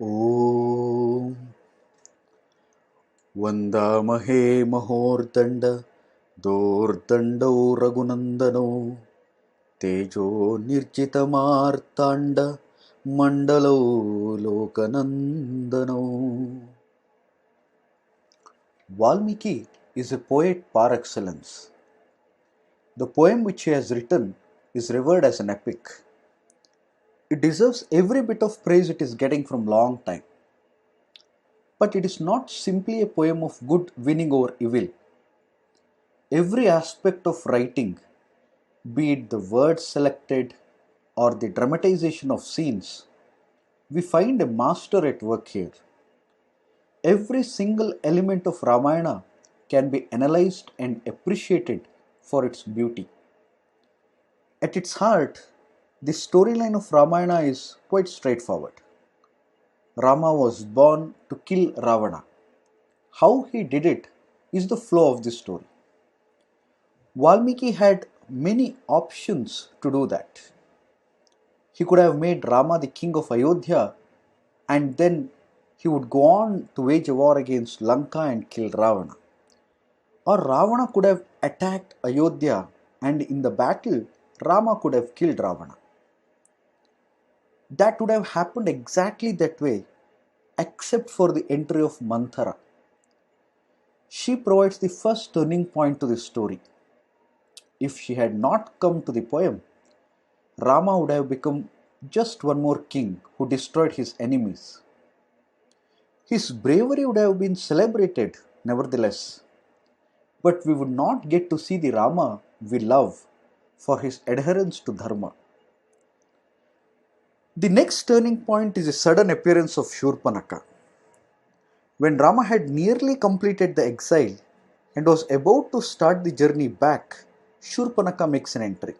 ॐ वन्दामहे महोर्दण्ड दोर्दण्डौ रघुनन्दनौ तेजो निर्जितमार्ताण्ड मण्डलौ लोकनन्दनौ. Valmiki is a poet par excellence. The poem which he has written is revered as an epic. It deserves every bit of praise it is getting from long time. But it is not simply a poem of good winning over evil. Every aspect of writing, be it the words selected or the dramatization of scenes, we find a master at work here. Every single element of Ramayana can be analyzed and appreciated for its beauty. At its heart, the storyline of Ramayana is quite straightforward. Rama was born to kill Ravana. How he did it is the flow of the story. Valmiki had many options to do that. He could have made Rama the king of Ayodhya and then he would go on to wage a war against Lanka and kill Ravana. Or Ravana could have attacked Ayodhya and in the battle Rama could have killed Ravana. That would have happened exactly that way except for the entry of Manthara. She provides the first turning point to the story. If she had not come to the poem, Rama would have become just one more king who destroyed his enemies. His bravery would have been celebrated, nevertheless, but we would not get to see the Rama we love for his adherence to Dharma. The next turning point is the sudden appearance of Shurpanaka. When Rama had nearly completed the exile and was about to start the journey back, Shurpanaka makes an entry.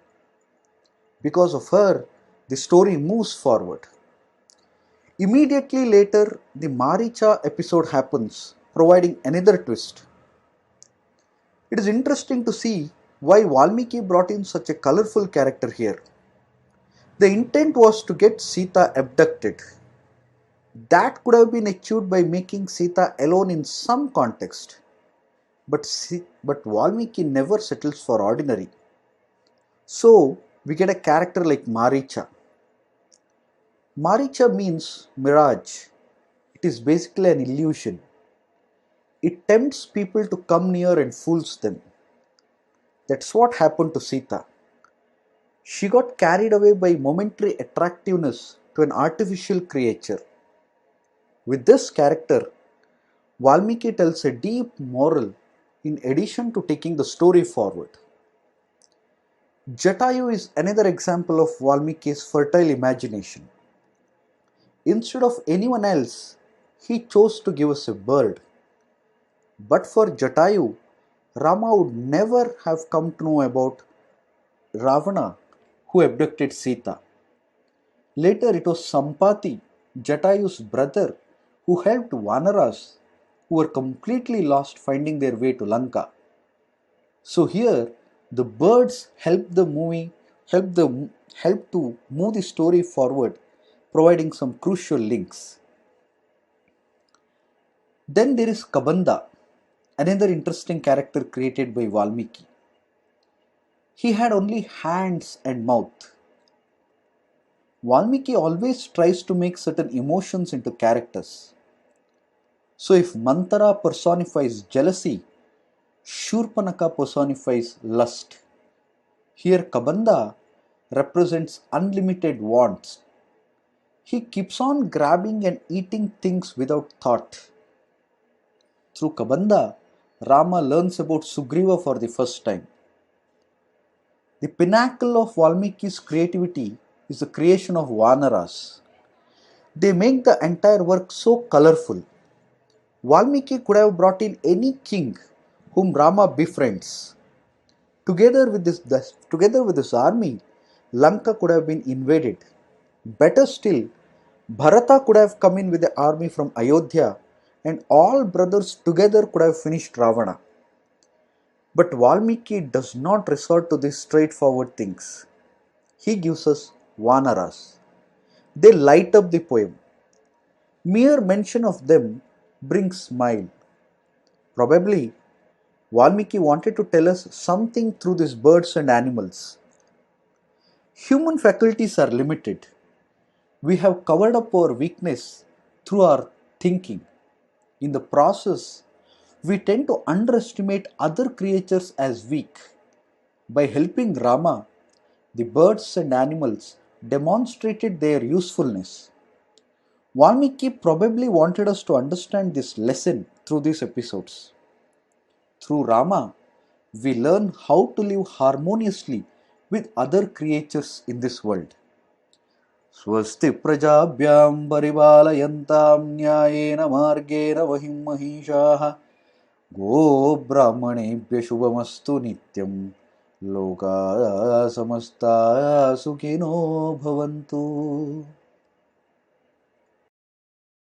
Because of her, the story moves forward. Immediately later, the Maricha episode happens, providing another twist. It is interesting to see why Valmiki brought in such a colorful character here. The intent was to get Sita abducted. That could have been achieved by making Sita alone in some context. But Valmiki never settles for ordinary. So, we get a character like Maricha. Maricha means mirage. It is basically an illusion. It tempts people to come near and fools them. That's what happened to Sita. She got carried away by momentary attractiveness to an artificial creature. With this character, Valmiki tells a deep moral in addition to taking the story forward. Jatayu is another example of Valmiki's fertile imagination. Instead of anyone else, he chose to give us a bird. But for Jatayu, Rama would never have come to know about Ravana who abducted Sita. Later it was Sampati, Jatayu's brother, who helped Vanaras who were completely lost finding their way to Lanka. So here the birds help to move the story forward, providing some crucial links. Then there is Kabanda, another interesting character created by Valmiki. He had only hands and mouth. Valmiki always tries to make certain emotions into characters. So if Manthara personifies jealousy, Shurpanaka personifies lust. Here Kabanda represents unlimited wants. He keeps on grabbing and eating things without thought. Through Kabanda, Rama learns about Sugriva for the first time. The pinnacle of Valmiki's creativity is the creation of Vanaras. They make the entire work so colorful. Valmiki could have brought in any king whom Rama befriends. Together with this army, Lanka could have been invaded. Better still, Bharata could have come in with the army from Ayodhya and all brothers together could have finished Ravana. But Valmiki does not resort to these straightforward things. He gives us Vanaras. They light up the poem. Mere mention of them brings smile. Probably Valmiki wanted to tell us something through these birds and animals. Human faculties are limited. We have covered up our weakness through our thinking. In the process, we tend to underestimate other creatures as weak. By helping Rama, the birds and animals demonstrated their usefulness. Valmiki probably wanted us to understand this lesson through these episodes. Through Rama, we learn how to live harmoniously with other creatures in this world. स्वस्ति प्रजाभ्यां परिपालयन्तां न्यायेन मार्गेण महिं महिषाः गोब्राह्मणेभ्यः शुभमस्तु नित्यं लोकाः समस्ताः सुखिनो भवन्तु.